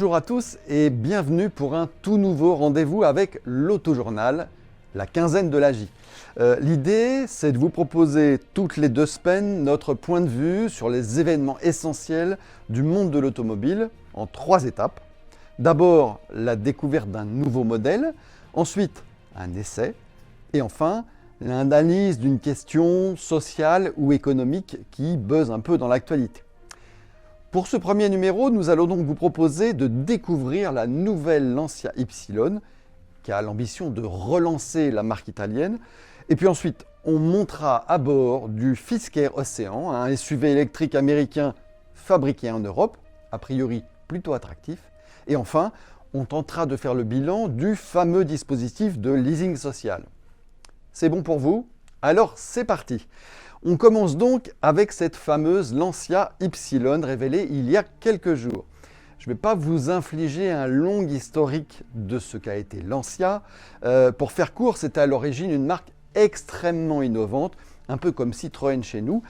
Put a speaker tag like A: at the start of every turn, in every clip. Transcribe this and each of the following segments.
A: Bonjour à tous et bienvenue pour un tout nouveau rendez-vous avec l'Autojournal, la quinzaine de l'AJ. L'idée, c'est de vous proposer toutes les 2 semaines notre point de vue sur les événements essentiels du monde de l'automobile en 3 étapes. D'abord, la découverte d'un nouveau modèle, ensuite un essai et enfin l'analyse d'une question sociale ou économique qui buzz un peu dans l'actualité. Pour ce premier numéro, nous allons donc vous proposer de découvrir la nouvelle Lancia Y, qui a l'ambition de relancer la marque italienne. Et puis ensuite, on montera à bord du Fisker Ocean, un SUV électrique américain fabriqué en Europe, a priori plutôt attractif. Et enfin, on tentera de faire le bilan du fameux dispositif de leasing social. C'est bon pour vous? Alors c'est parti! On commence donc avec cette fameuse Lancia Y révélée il y a quelques jours. Je ne vais pas vous infliger un long historique de ce qu'a été Lancia. Pour faire court, c'était à l'origine une marque extrêmement innovante, un peu comme Citroën chez nous,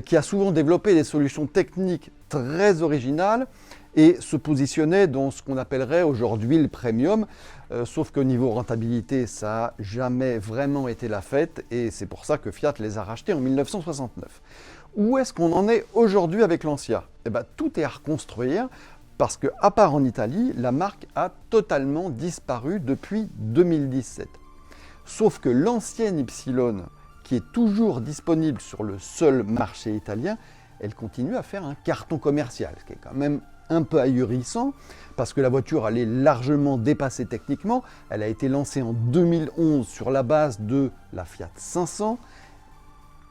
A: qui a souvent développé des solutions techniques très originales et se positionnait dans ce qu'on appellerait aujourd'hui le premium, sauf qu'au niveau rentabilité, ça n'a jamais vraiment été la fête et c'est pour ça que Fiat les a rachetés en 1969. Où est-ce qu'on en est aujourd'hui avec Lancia? Tout est à reconstruire parce qu'à part en Italie, la marque a totalement disparu depuis 2017. Sauf que l'ancienne Y, qui est toujours disponible sur le seul marché italien, elle continue à faire un carton commercial, ce qui est quand même un peu ahurissant, parce que la voiture elle est largement dépassée techniquement. Elle a été lancée en 2011 sur la base de la Fiat 500,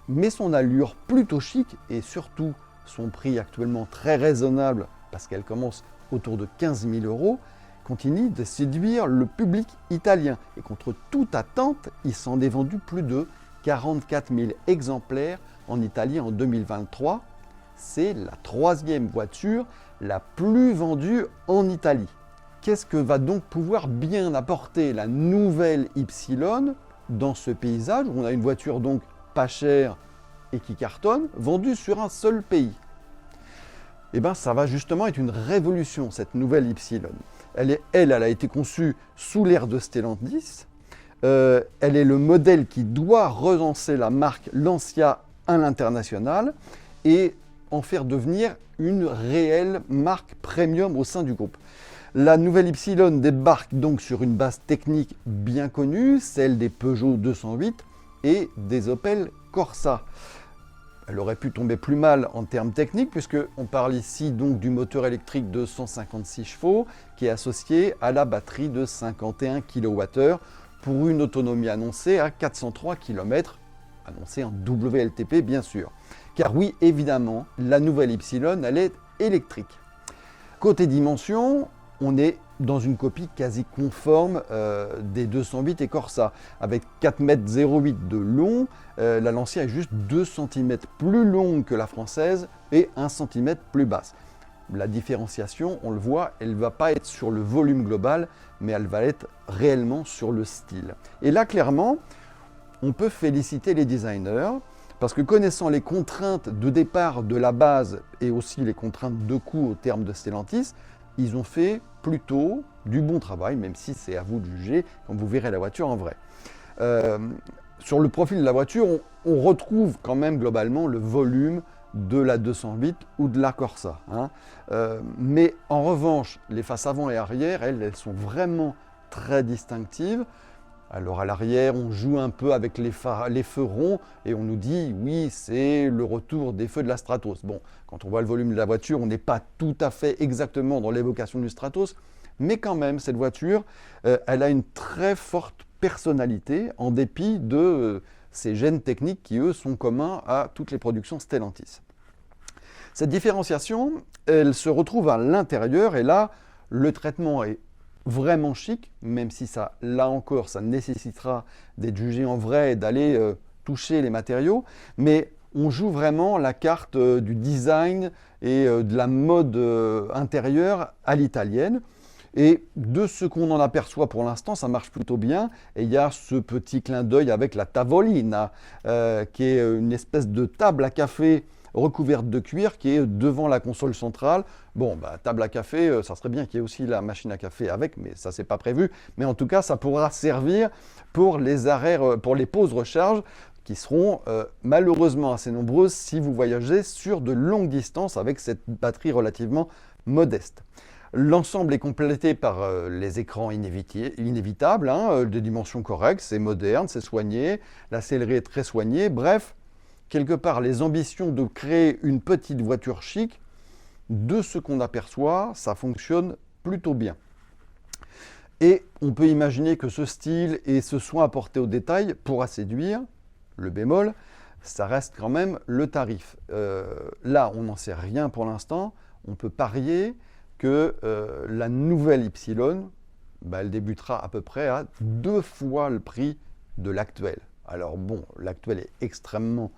A: mais son allure plutôt chic et surtout son prix actuellement très raisonnable, parce qu'elle commence autour de 15 000 €, continue de séduire le public italien. Et contre toute attente, il s'en est vendu plus de 44 000 exemplaires en Italie en 2023. C'est la 3e voiture la plus vendue en Italie. Qu'est-ce que va donc pouvoir bien apporter la nouvelle Y dans ce paysage où on a une voiture donc pas chère et qui cartonne, vendue sur un seul pays? Ça va justement être une révolution, cette nouvelle Y. Elle a été conçue sous l'ère de Stellantis. Elle est le modèle qui doit relancer la marque Lancia à l'international et en faire devenir une réelle marque premium au sein du groupe. La nouvelle Y débarque donc sur une base technique bien connue, celle des Peugeot 208 et des Opel Corsa. Elle aurait pu tomber plus mal en termes techniques puisqu'on parle ici donc du moteur électrique de 156 chevaux qui est associé à la batterie de 51 kWh pour une autonomie annoncée à 403 km, annoncée en WLTP bien sûr. Car oui, évidemment, la nouvelle Y, elle est électrique. Côté dimension, on est dans une copie quasi conforme des 208 et Corsa. Avec 4,08 m de long, la Lancia est juste 2 cm plus longue que la française et 1 cm plus basse. La différenciation, on le voit, elle ne va pas être sur le volume global, mais elle va être réellement sur le style. Et là, clairement, on peut féliciter les designers, parce que connaissant les contraintes de départ de la base et aussi les contraintes de coût au terme de Stellantis, ils ont fait plutôt du bon travail, même si c'est à vous de juger quand vous verrez la voiture en vrai. Sur le profil de la voiture, on retrouve quand même globalement le volume de la 208 ou de la Corsa. Mais en revanche, les faces avant et arrière, elles sont vraiment très distinctives. Alors à l'arrière, on joue un peu avec les feux ronds et on nous dit oui, c'est le retour des feux de la Stratos. Bon, quand on voit le volume de la voiture, on n'est pas tout à fait exactement dans l'évocation du Stratos, mais quand même, cette voiture, elle a une très forte personnalité en dépit de ces gènes techniques qui, eux, sont communs à toutes les productions Stellantis. Cette différenciation, elle se retrouve à l'intérieur et là, le traitement est vraiment chic, même si ça, là encore, ça nécessitera d'être jugé en vrai et d'aller toucher les matériaux, mais on joue vraiment la carte du design et de la mode intérieure à l'italienne. Et de ce qu'on en aperçoit pour l'instant, ça marche plutôt bien. Et il y a ce petit clin d'œil avec la tavolina, qui est une espèce de table à café recouverte de cuir qui est devant la console centrale. Bon, table à café, ça serait bien qu'il y ait aussi la machine à café avec, mais ça, c'est pas prévu. Mais en tout cas, ça pourra servir pour les arrêts, pour les pauses recharge qui seront malheureusement assez nombreuses si vous voyagez sur de longues distances avec cette batterie relativement modeste. L'ensemble est complété par les écrans inévitables, de dimensions correctes, c'est moderne, c'est soigné, la sellerie est très soignée. Bref, quelque part, les ambitions de créer une petite voiture chic, de ce qu'on aperçoit, ça fonctionne plutôt bien. Et on peut imaginer que ce style et ce soin apporté au détail pourra séduire. Le bémol, ça reste quand même le tarif. Là, on n'en sait rien pour l'instant. On peut parier que la nouvelle Y, elle débutera à peu près à 2 fois le prix de l'actuel. Alors bon, l'actuel est extrêmement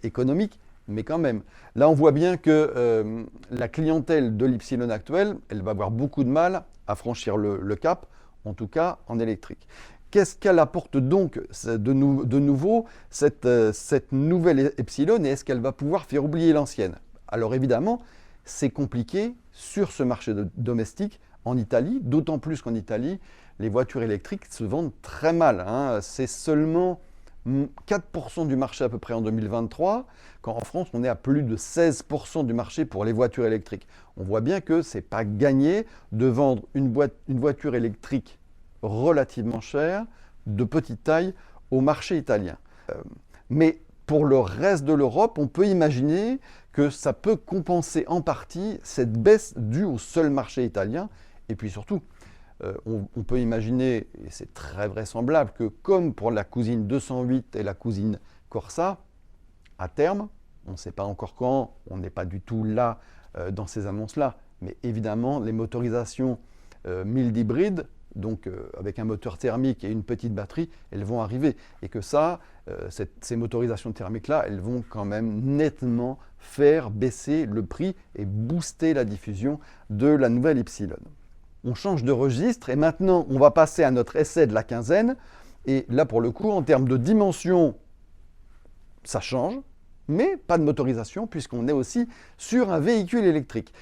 A: économique, mais quand même. Là, on voit bien que la clientèle de l'Y actuelle, elle va avoir beaucoup de mal à franchir le cap, en tout cas en électrique. Qu'est-ce qu'elle apporte donc de nouveau, cette nouvelle Epsilon, et est-ce qu'elle va pouvoir faire oublier l'ancienne? Alors évidemment, c'est compliqué sur ce marché domestique en Italie, d'autant plus qu'en Italie, les voitures électriques se vendent très mal. C'est seulement 4% du marché à peu près en 2023, quand en France, on est à plus de 16% du marché pour les voitures électriques. On voit bien que ce n'est pas gagné de vendre une voiture électrique relativement chère, de petite taille, au marché italien. Mais pour le reste de l'Europe, on peut imaginer que ça peut compenser en partie cette baisse due au seul marché italien. Et puis surtout, on peut imaginer, et c'est très vraisemblable, que comme pour la cousine 208 et la cousine Corsa, à terme, on ne sait pas encore quand, on n'est pas du tout là dans ces annonces-là, mais évidemment, les motorisations mild hybrides, donc avec un moteur thermique et une petite batterie, elles vont arriver. Et que ça, ces motorisations thermiques-là, elles vont quand même nettement faire baisser le prix et booster la diffusion de la nouvelle Y. On change de registre et maintenant, on va passer à notre essai de la quinzaine. Et là, pour le coup, en termes de dimension, ça change, mais pas de motorisation puisqu'on est aussi sur un véhicule électrique.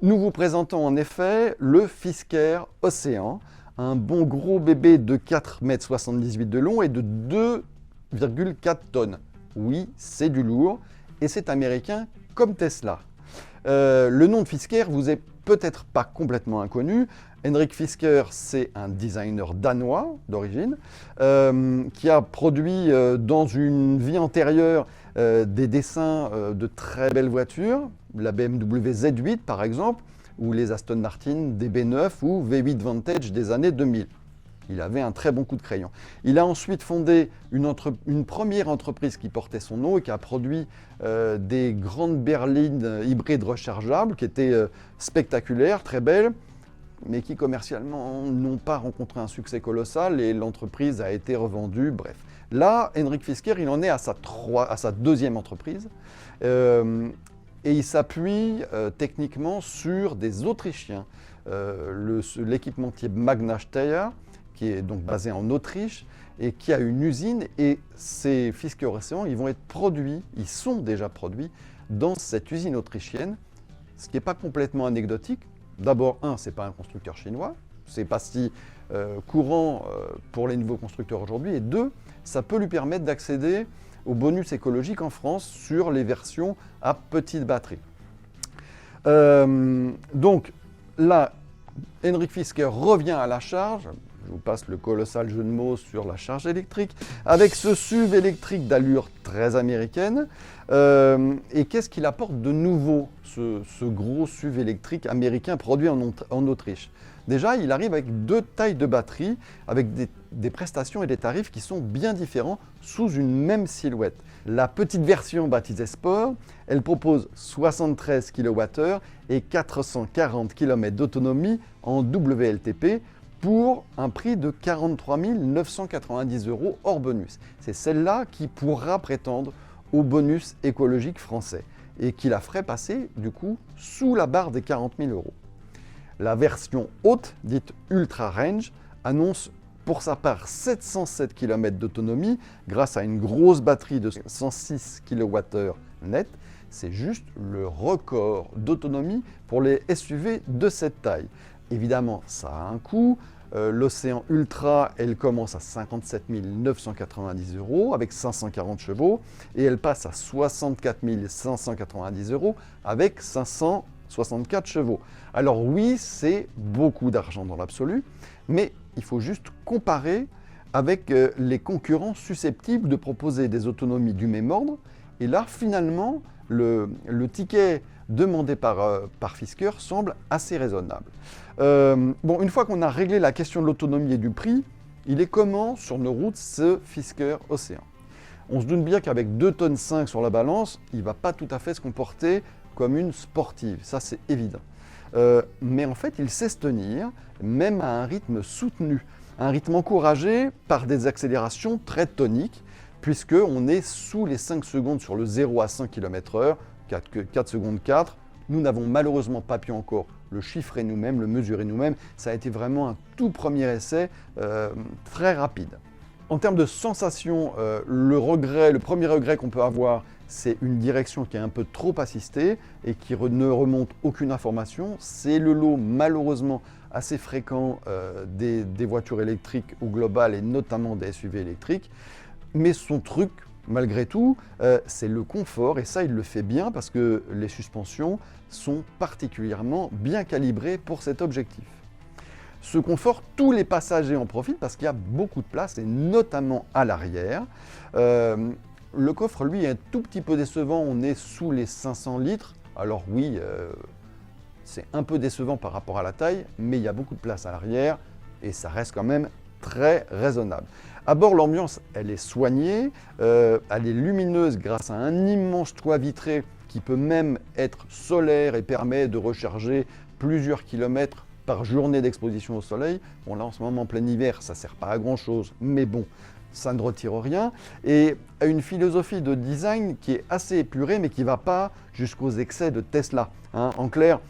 A: Nous vous présentons en effet le Fisker Océan, un bon gros bébé de 4,78 m de long et de 2,4 tonnes. Oui, c'est du lourd et c'est américain comme Tesla. Le nom de Fisker vous est peut-être pas complètement inconnu. Henrik Fisker, c'est un designer danois d'origine qui a produit dans une vie antérieure des dessins de très belles voitures, la BMW Z8 par exemple, ou les Aston Martin DB9 ou V8 Vantage des années 2000. Il avait un très bon coup de crayon. Il a ensuite fondé une première entreprise qui portait son nom et qui a produit des grandes berlines hybrides rechargeables qui étaient spectaculaires, très belles, mais qui commercialement n'ont pas rencontré un succès colossal et l'entreprise a été revendue, bref. Là, Henrik Fisker, il en est à sa deuxième entreprise. Et il s'appuie techniquement sur des Autrichiens. L'équipementier Magna Steyr, qui est donc basé en Autriche et qui a une usine. Et ces Fisker Océan, ils vont être produits, ils sont déjà produits dans cette usine autrichienne, ce qui n'est pas complètement anecdotique. D'abord, ce n'est pas un constructeur chinois, ce n'est pas si courant pour les nouveaux constructeurs aujourd'hui. Et deux, ça peut lui permettre d'accéder au bonus écologique en France sur les versions à petite batterie. Donc là, Henrik Fisker revient à la charge. Je vous passe le colossal jeu de mots sur la charge électrique, avec ce SUV électrique d'allure très américaine. Et qu'est-ce qu'il apporte de nouveau, ce gros SUV électrique américain produit en Autriche? Déjà, il arrive avec 2 tailles de batterie, avec des prestations et des tarifs qui sont bien différents sous une même silhouette. La petite version baptisée Sport, elle propose 73 kWh et 440 km d'autonomie en WLTP pour un prix de 43 990 € hors bonus. C'est celle-là qui pourra prétendre au bonus écologique français et qui la ferait passer du coup sous la barre des 40 000 €. La version haute, dite Ultra Range, annonce pour sa part 707 km d'autonomie grâce à une grosse batterie de 106 kWh net. c'est juste le record d'autonomie pour les SUV de cette taille. Évidemment, ça a un coût. L'Océan Ultra, elle commence à 57 990 € avec 540 chevaux et elle passe à 64 590 € avec 564 chevaux. Alors oui, c'est beaucoup d'argent dans l'absolu, mais il faut juste comparer avec les concurrents susceptibles de proposer des autonomies du même ordre. Et là, finalement, le ticket demandé par Fisker semble assez raisonnable. Bon, une fois qu'on a réglé la question de l'autonomie et du prix, il est comment sur nos routes ce Fisker Océan? On se doute bien qu'avec 2,5 tonnes sur la balance, il ne va pas tout à fait se comporter comme une sportive, ça c'est évident. Mais en fait, il sait se tenir, même à un rythme soutenu, un rythme encouragé par des accélérations très toniques, puisqu'on est sous les 5 secondes sur le 0 à 100 km/h, 4 secondes 4. Nous n'avons malheureusement pas pu encore le chiffrer nous-mêmes, le mesurer nous-mêmes. Ça a été vraiment un tout premier essai très rapide. En termes de sensations, le premier regret qu'on peut avoir, c'est une direction qui est un peu trop assistée et qui ne remonte aucune information. C'est le lot malheureusement assez fréquent des voitures électriques ou globales et notamment des SUV électriques. Mais son truc, malgré tout, c'est le confort, et ça, il le fait bien parce que les suspensions sont particulièrement bien calibrées pour cet objectif. Ce confort, tous les passagers en profitent parce qu'il y a beaucoup de place, et notamment à l'arrière. Le coffre, lui, est un tout petit peu décevant, on est sous les 500 litres. Alors oui, c'est un peu décevant par rapport à la taille, mais il y a beaucoup de place à l'arrière, et ça reste quand même très raisonnable. À bord, l'ambiance, elle est soignée, elle est lumineuse grâce à un immense toit vitré qui peut même être solaire et permet de recharger plusieurs kilomètres par journée d'exposition au soleil. Bon, là, en ce moment, en plein hiver, ça ne sert pas à grand-chose, mais bon, ça ne retire rien. Et a une philosophie de design qui est assez épurée, mais qui ne va pas jusqu'aux excès de Tesla. En clair,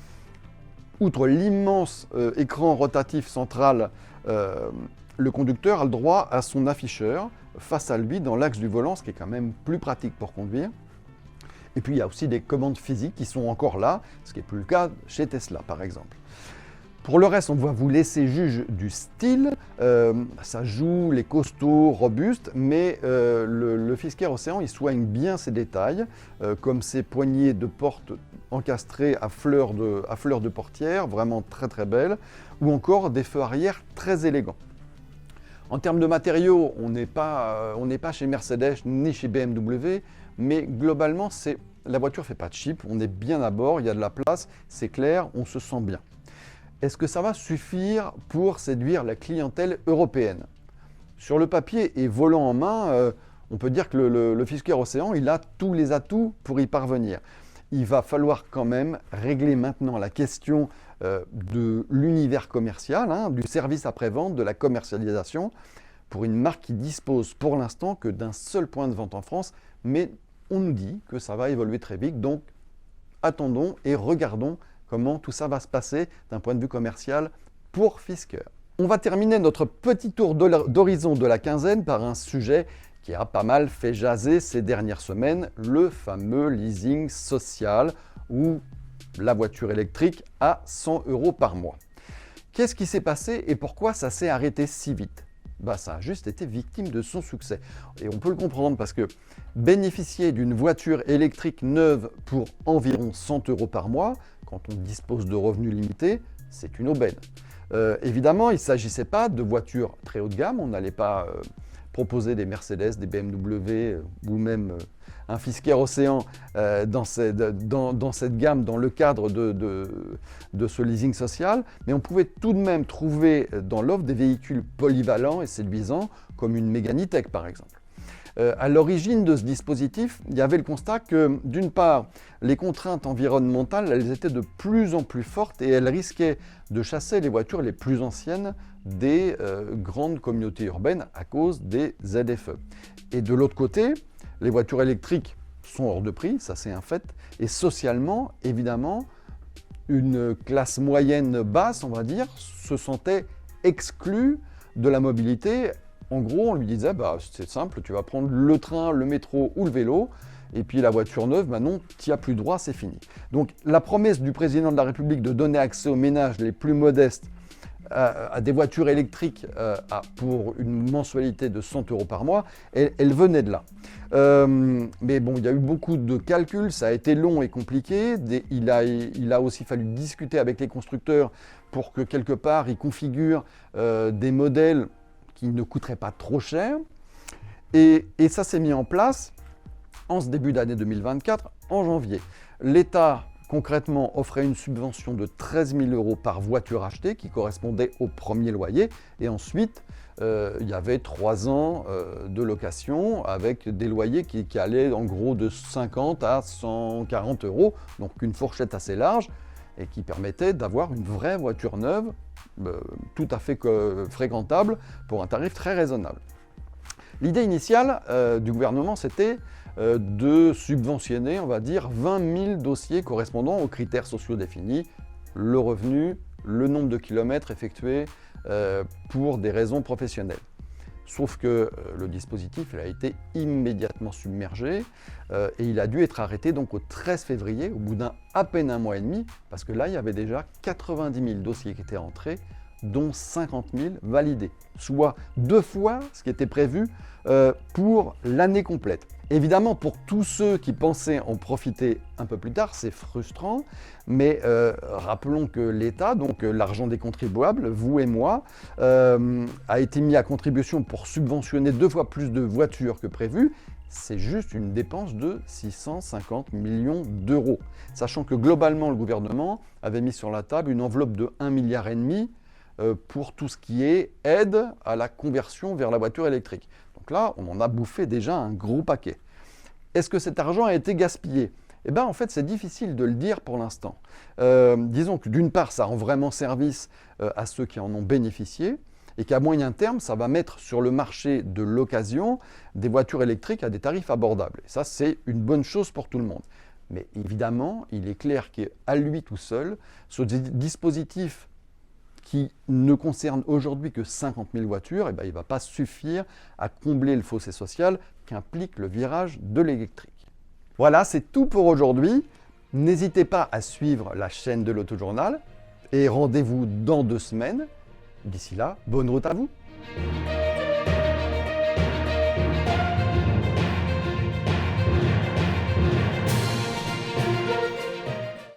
A: outre l'immense écran rotatif central, le conducteur a le droit à son afficheur face à lui dans l'axe du volant, ce qui est quand même plus pratique pour conduire. Et puis il y a aussi des commandes physiques qui sont encore là, ce qui n'est plus le cas chez Tesla par exemple. Pour le reste, on va vous laisser juge du style. Ça joue les costauds, robustes, mais le Fisker Océan, il soigne bien ses détails, comme ses poignées de porte encastrées à fleurs de portière, vraiment très très belles, ou encore des feux arrière très élégants. En termes de matériaux, on n'est pas chez Mercedes ni chez BMW, mais globalement, la voiture ne fait pas de chip, on est bien à bord, il y a de la place, c'est clair, on se sent bien. Est-ce que ça va suffire pour séduire la clientèle européenne? Sur le papier et volant en main, on peut dire que le Fisker Océan, il a tous les atouts pour y parvenir. Il va falloir quand même régler maintenant la question de l'univers commercial, du service après-vente, de la commercialisation, pour une marque qui dispose pour l'instant que d'un seul point de vente en France, mais on nous dit que ça va évoluer très vite, donc attendons et regardons comment tout ça va se passer d'un point de vue commercial pour Fisker. On va terminer notre petit tour d'horizon de la quinzaine par un sujet qui a pas mal fait jaser ces dernières semaines, le fameux leasing social ou la voiture électrique à 100 € par mois. Qu'est-ce qui s'est passé et pourquoi ça s'est arrêté si vite? Ça a juste été victime de son succès. Et on peut le comprendre parce que bénéficier d'une voiture électrique neuve pour environ 100 € par mois, quand on dispose de revenus limités, c'est une aubaine. Évidemment, il ne s'agissait pas de voitures très haut de gamme, on n'allait pas proposer des Mercedes, des BMW ou même un Fisker Océan dans cette gamme, dans le cadre de ce leasing social, mais on pouvait tout de même trouver dans l'offre des véhicules polyvalents et séduisants, comme une Mégane E-Tech par exemple. À l'origine de ce dispositif, il y avait le constat que, d'une part, les contraintes environnementales, elles étaient de plus en plus fortes et elles risquaient de chasser les voitures les plus anciennes des grandes communautés urbaines à cause des ZFE. Et de l'autre côté, les voitures électriques sont hors de prix, ça c'est un fait, et socialement, évidemment, une classe moyenne basse, on va dire, se sentait exclue de la mobilité. En gros, on lui disait, c'est simple, tu vas prendre le train, le métro ou le vélo, et puis la voiture neuve, non, tu n'y as plus droit, c'est fini. Donc la promesse du président de la République de donner accès aux ménages les plus modestes à des voitures électriques pour une mensualité de 100 € par mois, elle venait de là. Mais bon, il y a eu beaucoup de calculs, ça a été long et compliqué. Il a aussi fallu discuter avec les constructeurs pour que quelque part ils configurent des modèles qui ne coûteraient pas trop cher. Et ça s'est mis en place en ce début d'année 2024, en janvier. L'État concrètement offrait une subvention de 13 000 € par voiture achetée qui correspondait au premier loyer. Et ensuite, il y avait 3 ans de location avec des loyers qui allaient en gros de 50 à 140 €, donc une fourchette assez large et qui permettait d'avoir une vraie voiture neuve tout à fait fréquentable pour un tarif très raisonnable. L'idée initiale du gouvernement, c'était de subventionner, on va dire, 20 000 dossiers correspondant aux critères sociaux définis, le revenu, le nombre de kilomètres effectués pour des raisons professionnelles. Sauf que le dispositif a été immédiatement submergé et il a dû être arrêté donc au 13 février, au bout à peine un mois et demi, parce que là, il y avait déjà 90 000 dossiers qui étaient entrés, dont 50 000 validés, soit 2 fois ce qui était prévu pour l'année complète. Évidemment, pour tous ceux qui pensaient en profiter un peu plus tard, c'est frustrant, mais rappelons que l'État, donc l'argent des contribuables, vous et moi, a été mis à contribution pour subventionner 2 fois plus de voitures que prévu. C'est juste une dépense de 650 millions d'euros, sachant que globalement, le gouvernement avait mis sur la table une enveloppe de 1,5 milliard pour tout ce qui est aide à la conversion vers la voiture électrique. Donc là, on en a bouffé déjà un gros paquet. Est-ce que cet argent a été gaspillé ? Eh bien, en fait, c'est difficile de le dire pour l'instant. Disons que d'une part, ça rend vraiment service à ceux qui en ont bénéficié, et qu'à moyen terme, ça va mettre sur le marché de l'occasion des voitures électriques à des tarifs abordables. Et ça, c'est une bonne chose pour tout le monde. Mais évidemment, il est clair qu'à lui tout seul, ce dispositif qui ne concerne aujourd'hui que 50 000 voitures, il ne va pas suffire à combler le fossé social qu'implique le virage de l'électrique. Voilà, c'est tout pour aujourd'hui. N'hésitez pas à suivre la chaîne de l'Autojournal et rendez-vous dans 2 semaines. D'ici là, bonne route à vous!